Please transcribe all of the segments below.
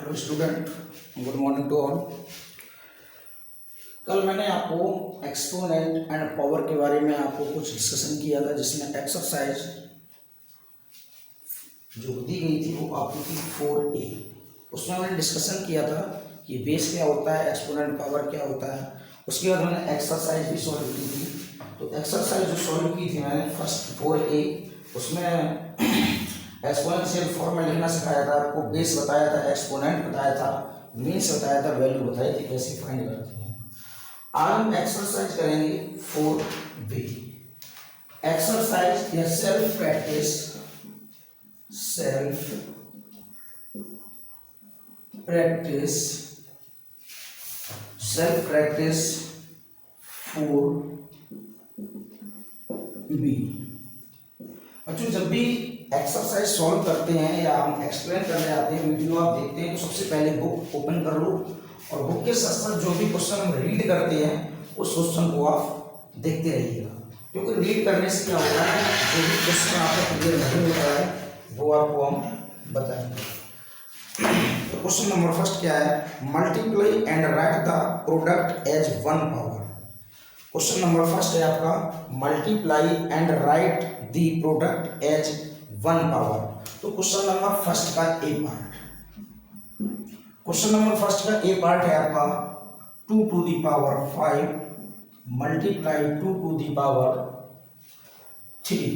Hello student, good morning to all. कल मैंने आपको एक्सपोनेंट एंड पावर के बारे में आपको कुछ डिस्कशन किया था, जिसमें एक्सरसाइज जो दी गई थी वो आपको थी 4A। उसमें मैंने डिस्कशन किया था कि बेस क्या होता है, एक्सपोनेंट पावर क्या होता है। उसके बाद मैंने एक्सरसाइज भी सॉल्व की थी। तो एक्सरसाइज जो सॉल्व की थी मैंने फर्स्ट 4A, उसमें एक्सपोनेंशियल फॉर्म में लिखना सिखाया था आपको, बेस बताया था, एक्सपोनेंट बताया था, मीन्स बताया था, वैल्यू बताई थी कैसे फाइंड करते हैं। आज हम एक्सरसाइज करेंगे 4B। एक्सरसाइज या self practice, self practice 4B। बच्चों, जब भी एक्सरसाइज सॉल्व करते हैं या हम एक्सप्लेन करने आते हैं, वीडियो आप देखते हैं, तो सबसे पहले बुक ओपन कर लो और बुक के साथ साथ जो भी क्वेश्चन हम रीड करते हैं उस क्वेश्चन को आप देखते रहिएगा, क्योंकि रीड करने से क्या होता है, जो भी क्वेश्चन आपको क्लियर नहीं होता है वो आपको हम बताएंगे। तो क्वेश्चन नंबर फर्स्ट क्या है, multiply and write the product as 1 power. Question number first है आपका, multiply and write the product as 1 power. तो क्वेश्चन नंबर फर्स्ट का A part, question number first का ए पार्ट है आपका 2 to the power 5 multiply 2 to the power 3।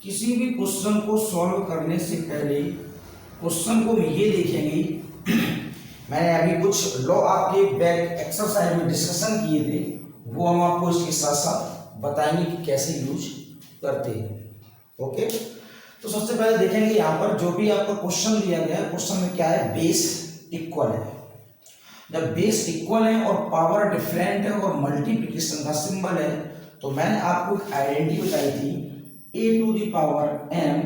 किसी भी question को सॉल्व करने से पहले क्वेश्चन को ये देखेंगे। मैंने अभी कुछ लॉ आपके बैक एक्सरसाइज में डिस्कशन किए थे, वो हम आपको इसके साथ साथ बताएंगे कि कैसे यूज करते हैं। ओके, तो सबसे पहले देखेंगे यहाँ पर जो भी आपका क्वेश्चन दिया गया है, क्वेश्चन में क्या है, बेस इक्वल है। जब बेस इक्वल है और पावर डिफरेंट है और मल्टीप्लिकेशन का सिंबल है, तो मैंने आपको एक आइडेंटिटी बताई थी, a to the power m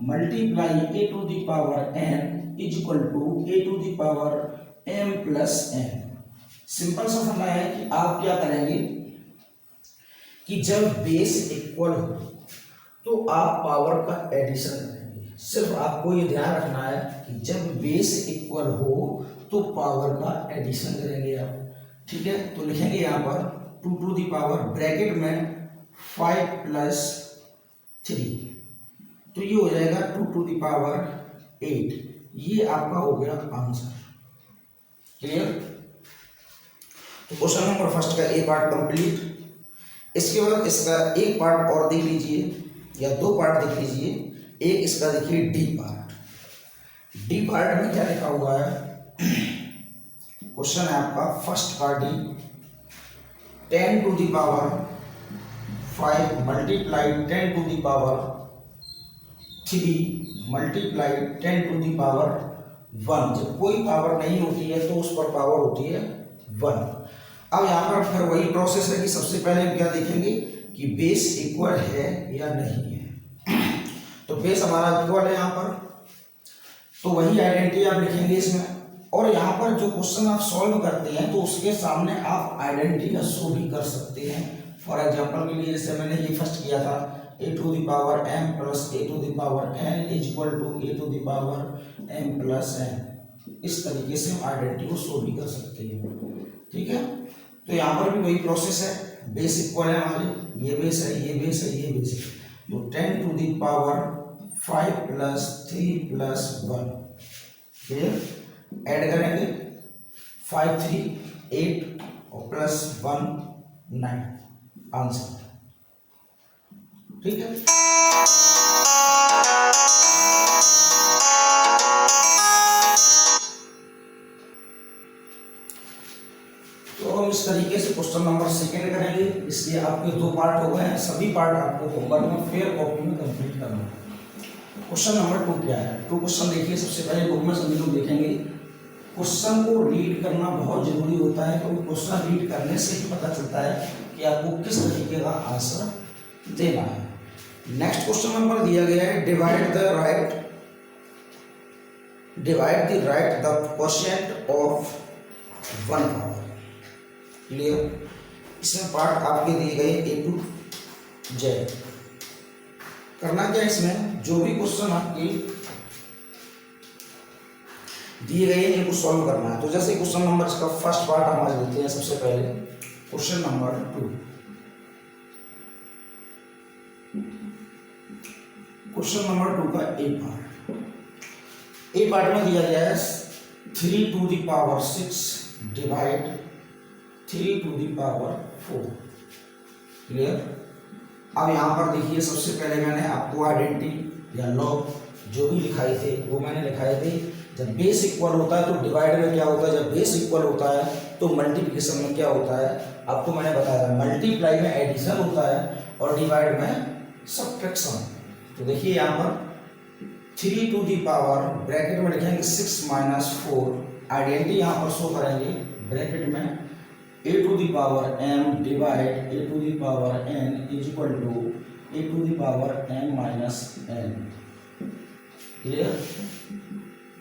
multiply a to the power n is equal to a to the power m plus n। Simple सा फॉर्मूला है कि आप क्या करेंगे कि जब बेस इक्वल हो तो आप पावर का एडिशन करेंगे। सिर्फ आपको ये ध्यान रखना है कि जब बेस इक्वल हो तो पावर का एडिशन करेंगे आप, ठीक है। तो लिखेंगे यहाँ पर 2 टू द पावर ब्रैकेट में 5 प्लस 3, तो ये हो जाएगा 2 टू द पावर 8। ये आपका हो गया आंसर। क्लियर? तो क्वेश्चन नंबर फर्स्ट का ए पार्ट कंप्लीट। इसके बाद इसका एक पार्ट और देख लीजिए, या दो पार्ट देख लीजिए। एक इसका देखिए डी पार्ट। डी पार्ट में क्या लिखा हुआ है, क्वेश्चन है आपका फर्स्ट का D, 10 to the power 5 multiply 10 to the power 3 multiply 10 to the power 1। जब कोई पावर नहीं होती है तो उस पर पावर होती है 1। अब यहाँ पर फिर वही प्रोसेस है कि सबसे पहले हम क्या देखेंगे कि बेस इक्वल है या नहीं है। तो बेस हमारा इक्वल है यहाँ पर, तो वही आइडेंटिटी आप लिखेंगे इसमें। और यहाँ पर जो क्वेश्चन आप सॉल्व करते हैं तो उसके सामने आप आइडेंटिटी का शो भी कर सकते हैं। फॉर एग्जाम्पल के लिए जैसे मैंने ये फर्स्ट किया था, a to the power m plus a to the power n is equal to a to the power m plus n। इस तरीके से हम आइडेंटिटी को शो भी कर सकते हैं, ठीक है। तो यहाँ पर भी वही प्रोसेस है, बेस इक्वल है हमारे, ये बेस है, ये बेस है, ये बेस है। तो 10 to the power 5 plus 3 plus 1, फिर ऐड करेंगे 5 3 8 और प्लस 1 9, आंसर, ठीक है। तो हम इस तरीके से क्वेश्चन नंबर सेकेंड करेंगे। इसलिए आपके दो पार्ट हो गए हैं, सभी पार्ट आपको होमवर्क में फेयर कॉपी में कंप्लीट करना है। क्वेश्चन नंबर 2 क्या है, 2 क्वेश्चन देखिए। सबसे पहले बुक में सभी लोग देखेंगे, क्वेश्चन को रीड करना बहुत जरूरी होता है, क्योंकि क्वेश्चन रीड करने से ही पता चलता है कि आपको किस तरीके का आंसर देना है। नेक्स्ट क्वेश्चन नंबर दिया गया है, divide the right the quotient of 1 power. Clear? इसमें पार्ट आपके दिए गए A टू Z। करना क्या इसमें, जो भी क्वेश्चन आपके दिए गए हैं, इनको सॉल्व करना है। तो जैसे क्वेश्चन नंबर इसका फर्स्ट पार्ट हम आज लेते हैं। सबसे पहले क्वेश्चन नंबर 2, क्वेश्चन नंबर 2 का ए पार्ट। ए पार्ट में दिया गया है 3 to the power 6 divide 3 to the power 4। Clear. अब यहाँ पर देखिए, सबसे पहले मैंने आपको आइडेंटिटी या लॉग जो भी लिखाए थे वो मैंने लिखाए थे। जब बेस इक्वल होता है तो डिवाइड में क्या होता है, जब बेस इक्वल होता है तो मल्टीप्लिकेशन में क्या होता है, आपको मैंने बताया। मल्टीप्लाई में एडिशन होता है और डिवाइड में सब्ट्रैक्शन। तो देखिए यहाँ पर 3 टू दी पावर ब्रैकेट में लिखेंगे 6 माइनस 4, आइडेंटिटी यहाँ पर शो करेंगे ब्रैकेट में a to the power m divide a to the power n is equal to a to the power m minus n। Clear.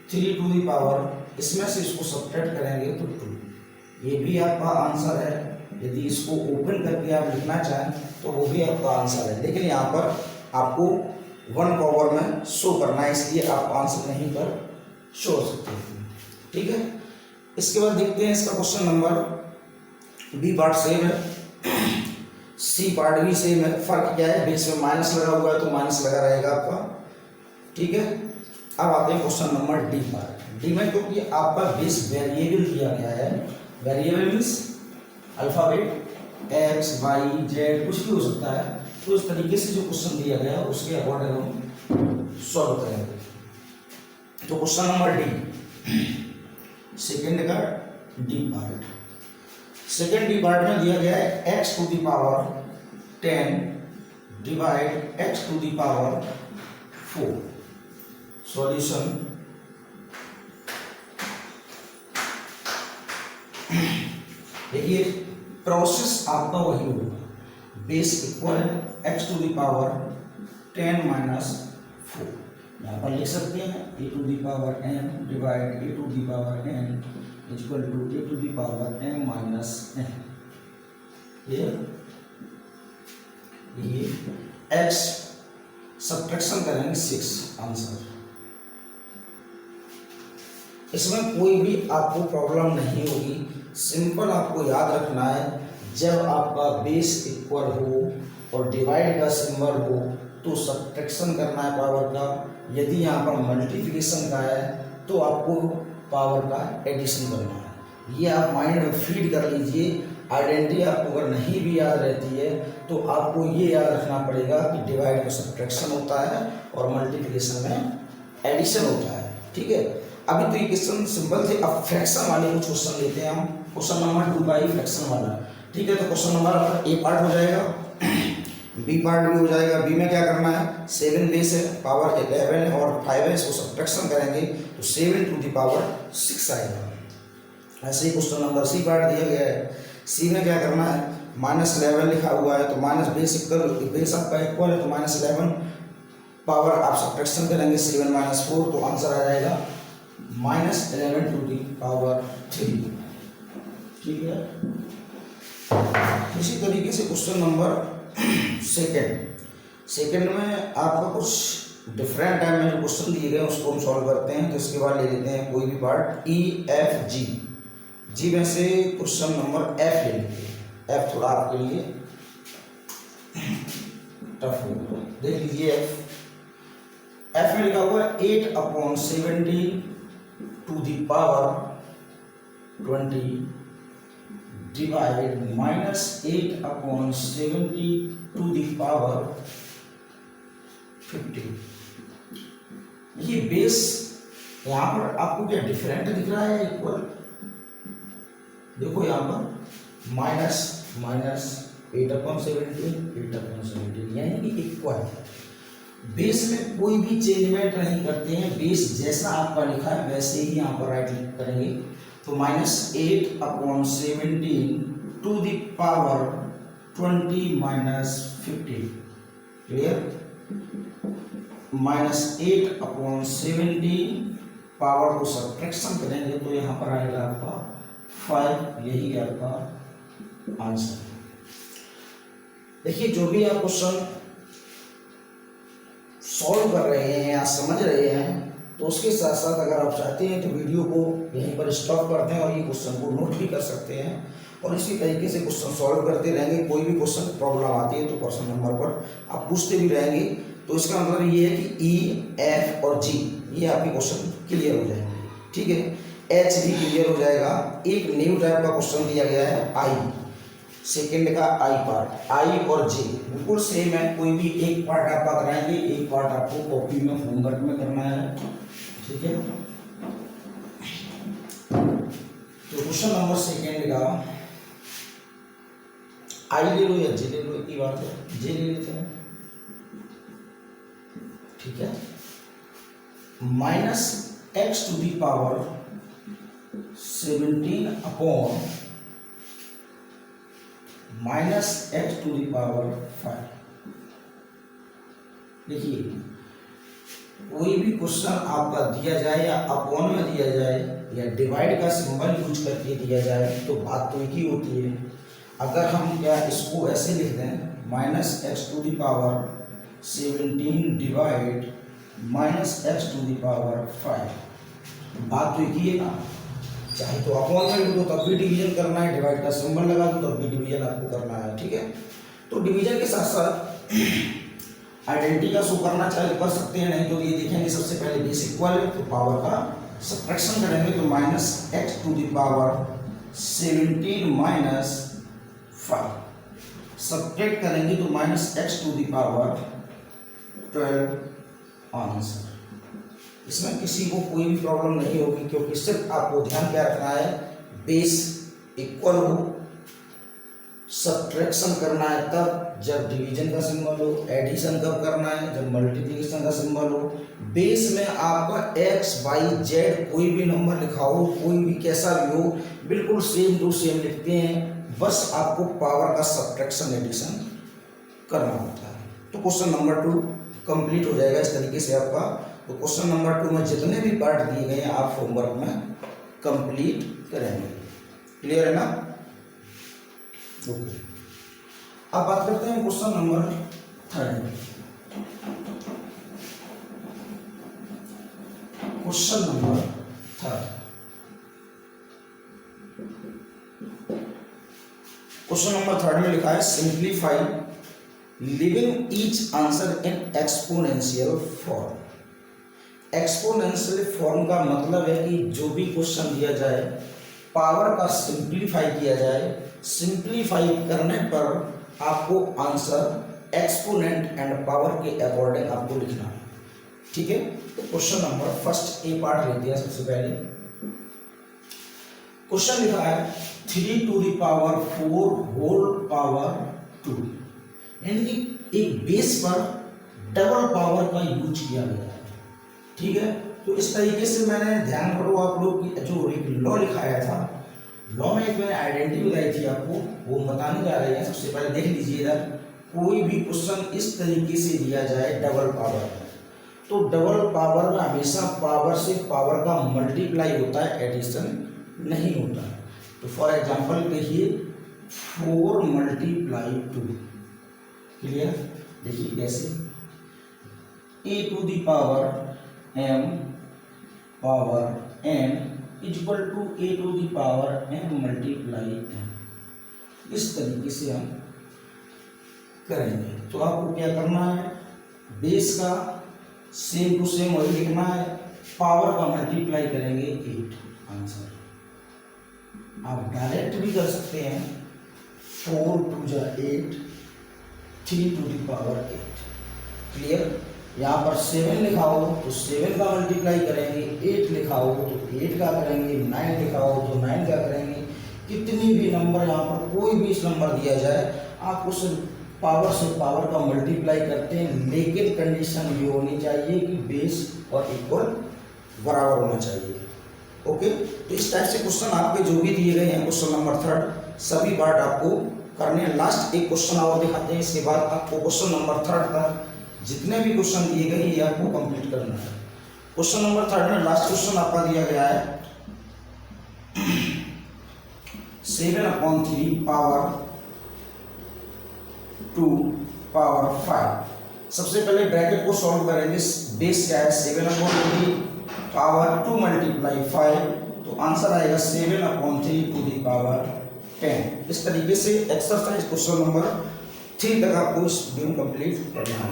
3 to the power, इसमें से इसको subtract करेंगे तो 2। ये भी आपका आंसर है। यदि इसको ओपन करके आप लिखना चाहें तो वो भी आपका आंसर है, लेकिन यहाँ पर आपको 1 पावर में शो करना है, इसलिए आप आंसर नहीं कर शो सकते हैं। ठीक है। इसके बाद देखते हैं इसका question number B part same है, सी पार्ट भी सेम है। फर्क क्या है, बेस में माइनस लगा हुआ है तो माइनस लगा रहेगा आपका। ठीक है। अब आते हैं question number D part. D में क्योंकि आपका बेस वेरिएबल दिया गया है, variable means alphabet X Y Z कुछ भी हो सकता है, तो इस तरीके से जो क्वेश्चन दिया गया है उसके अकॉर्डिंग हम सॉल्व करेंगे। तो क्वेश्चन नंबर डी, सेकेंड का D part. Second D part में दिया गया है x to the power 10 divide x to the power 4। Solution, देखिए प्रोसेस आपका वही होगा, बेस इक्वल है x to the power 10 minus 4। यहाँ पर लिख सकते हैं a to the power n divide a to the power n equal to a to the power m minus n। ये x सब्ट्रैक्शन करेंगे 6, आंसर। इसमें कोई भी आपको प्रॉब्लम नहीं होगी, सिंपल आपको याद रखना है जब आपका बेस इक्वल हो और डिवाइड का सिंबल हो तो सब्ट्रैक्शन करना है पावर का। यदि यहाँ पर मल्टीप्लिकेशन का है तो आपको पावर का एडिशन करना है। ये आप माइंड में फीड कर लीजिए। आइडेंटिटी आपको अगर नहीं भी याद रहती है तो आपको ये याद रखना पड़ेगा कि डिवाइड में सब्ट्रैक्शन होता है और मल्टीप्लिकेशन में एडिशन होता है। ठीक है। अभी तो ये क्वेश्चन सिंपल थे, अब फ्रैक्शन वाले कुछ क्वेश्चन लेते हैं हम। क्वेश्चन नंबर 2 बाई फ्रैक्शन वाला। ठीक है। तो क्वेश्चन नंबर आपका ए पार्ट हो जाएगा, बी पार्ट भी हो जाएगा। बी में क्या करना है, 7 बेस है, पावर 11 है और 5 है, इसको सब्ट्रैक्शन करेंगे तो 7 टू दी पावर 6 आएगा। ऐसे ही क्वेश्चन नंबर सी पार्ट दिया गया है। सी में क्या करना है, -11 लिखा हुआ है तो माइनस बेस इक्वल, बेस आपका इक्वल है तो -11 पावर आप सब्ट्रैक्शन करेंगे 7 माइनस 4 तो आंसर आ जाएगा -11 टू दी पावर 3। ठीक है। इसी तरीके से क्वेश्चन नंबर सेकेंड में आपका कुछ डिफरेंट टाइप में जो क्वेश्चन दिए गए उसको हम सॉल्व करते हैं। तो इसके बाद ले लेते हैं कोई भी पार्ट ई एफ जी। जी में से क्वेश्चन नंबर एफ ले लेते हैं। एफ थोड़ा आपके लिए टफ होगा, देख लीजिए। एफ में लिखा हुआ है 8/17 to the power 20 divide -8/70 to the power 50। ये बेस यहाँ पर आपको क्या डिफरेंट दिख रहा है, इक्वल? देखो यहाँ पर -8/17 यानी कि इक्वल है। बेस में कोई भी चेंजमेंट नहीं करते हैं, बेस जैसा आपका लिखा है वैसे ही यहाँ पर राइट क्लिक करेंगे तो -8/17 to the power 20 minus 50। Clear. -8/17 power को सब्ट्रैक्शन करेंगे तो यहाँ पर आएगा आपका 5। यही आपका आंसर है। देखिए जो भी आप क्वेश्चन सॉल्व कर रहे हैं या समझ रहे हैं तो उसके साथ साथ अगर आप चाहते हैं तो वीडियो को यहीं पर स्टॉप करते हैं और ये क्वेश्चन को नोट भी कर सकते हैं और इसी तरीके से क्वेश्चन सॉल्व करते रहेंगे। कोई भी क्वेश्चन प्रॉब्लम आती है तो क्वेश्चन नंबर पर आप पूछते भी रहेंगे। तो इसका मतलब ये है कि ई, एफ और जी ये आपके क्वेश्चन क्लियर हो जाएंगे। ठीक है, एच भी क्लियर हो जाएगा। एक न्यू टाइप का क्वेश्चन दिया गया है आई, सेकेंड का आई पार्ट, आई और जे बिल्कुल सेम है। कोई भी एक पार्ट आप कराएंगे, एक पार्ट आपको कॉपी में होमवर्क में करना है। ठीक है, तो क्वेश्चन नंबर सेकेंड का आई ले लो या जे ले लो, एक ही बात है, जे ले लेते हैं। ठीक है, minus X to the power 17 upon minus X to the power 5। देखिए, कोई भी क्वेश्चन आपका दिया जाए या अपॉन में दिया जाए या डिवाइड का सिंबल यूज करके दिया जाए तो बात तो एक ही होती है। अगर हम क्या इसको ऐसे लिख दें, minus X to the power 17 divide minus X to the power 5, बात तो एक ही है ना। चाहे तो अपॉन में लिख दो तब भी डिवीजन करना है, डिवाइड का सिंबल लगा दो तब भी डिवीजन आपको करना है। ठीक है, तो डिवीजन के साथ साथ आइडेंटिटी का शो करना चाहे कर सकते हैं, नहीं तो ये देखेंगे सबसे पहले बेस इक्वल है तो पावर का सब्ट्रैक्शन करेंगे तो minus X to the power 17 minus 5 subtract करेंगे तो minus X to the power 12 answer. इसमें किसी को कोई भी प्रॉब्लम नहीं होगी क्योंकि सिर्फ आपको ध्यान क्या रखना है, बेस इक्वल हो, सब्ट्रैक्शन करना है तब जब डिवीजन का सिंबल हो, एडिशन कब करना है जब मल्टीप्लिकेशन का सिंबल हो। बेस में आपका एक्स वाई जेड कोई भी नंबर लिखा हो, कोई भी कैसा भी हो, बिल्कुल सेम टू सेम लिखते हैं, बस आपको पावर का सब्ट्रैक्शन एडिशन करना होता है। तो क्वेश्चन नंबर 2 कंप्लीट हो जाएगा इस तरीके से आपका। तो क्वेश्चन नंबर 2 में जितने भी पार्ट दिए गए हैं आप होमवर्क में कंप्लीट करेंगे। क्लियर है ना? ओके, अब बात करते हैं question number 3। Question number 3, question number 3 में लिखा है simplify living each answer in exponential form. Exponential form का मतलब है कि जो भी क्वेश्चन दिया जाए पावर का सिंप्लीफाई किया जाए, सिंप्लीफाई करने पर आपको आंसर एक्सपोनेंट एंड पावर के अकॉर्डिंग आपको लिखना है। ठीक है, तो question number first A part लेते हैं। सबसे पहले क्वेश्चन लिखा है 3 to the power 4 whole power 2, यानी कि एक बेस पर डबल पावर का यूज किया गया है। ठीक है, तो इस तरीके से मैंने ध्यान करो आप लोग की जो एक लॉ लिखाया था, लॉ में एक मैंने आइडेंटिटी बताई थी आपको, वो बताने जा रहे हैं। सबसे पहले देख लीजिए इधर, कोई भी क्वेश्चन इस तरीके से दिया जाए डबल पावर में, तो डबल पावर में हमेशा पावर से पावर का मल्टीप्लाई होता है, एडिशन नहीं होता है। तो फॉर एग्जाम्पल देखिए 4 मल्टीप्लाई 2, क्लियर? देखिए कैसे, a to the power m power n equal to a to the power m multiply n, इस तरीके से हम करेंगे। तो आपको क्या करना है, बेस का सेम टू सेम वही लिखना है, पावर का मल्टीप्लाई करेंगे 8 आंसर। आप डायरेक्ट भी कर सकते हैं, 4 2 जा 8, 3 टू दी पावर 8। क्लियर? यहाँ पर 7 लिखा हो तो 7 का मल्टीप्लाई करेंगे, 8 लिखा हो तो 8 का करेंगे, 9 लिखा हो तो 9 का करेंगे। कितनी भी नंबर यहाँ पर कोई भी इस नंबर दिया जाए आप उस पावर से पावर का मल्टीप्लाई करते हैं, लेकिन कंडीशन ये होनी चाहिए कि बेस और इक्वल बराबर होना चाहिए। ओके, तो इस टाइप से क्वेश्चन आपके जो भी दिए गए हैं क्वेश्चन नंबर 3 सभी पार्ट आपको करने हैं। लास्ट एक क्वेश्चन और दिखाते हैं, इसके बाद आपको क्वेश्चन नंबर 3 का जितने भी क्वेश्चन दिए गए ये आपको कंप्लीट करना है। क्वेश्चन नंबर 3 में लास्ट क्वेश्चन आपका दिया गया है 7/3 पावर 2 पावर 5। सबसे पहले ब्रैकेट को सॉल्व करेंगे। बेस क्या है 7/3 पावर 2 मल्टीप्लाई 5, तो आंसर आएगा 7/3 टू द पावर 10। इस तरीके से एक्सरसाइज क्वेश्चन नंबर 3 तक आपको इस वीडियो में कंप्लीट करना है।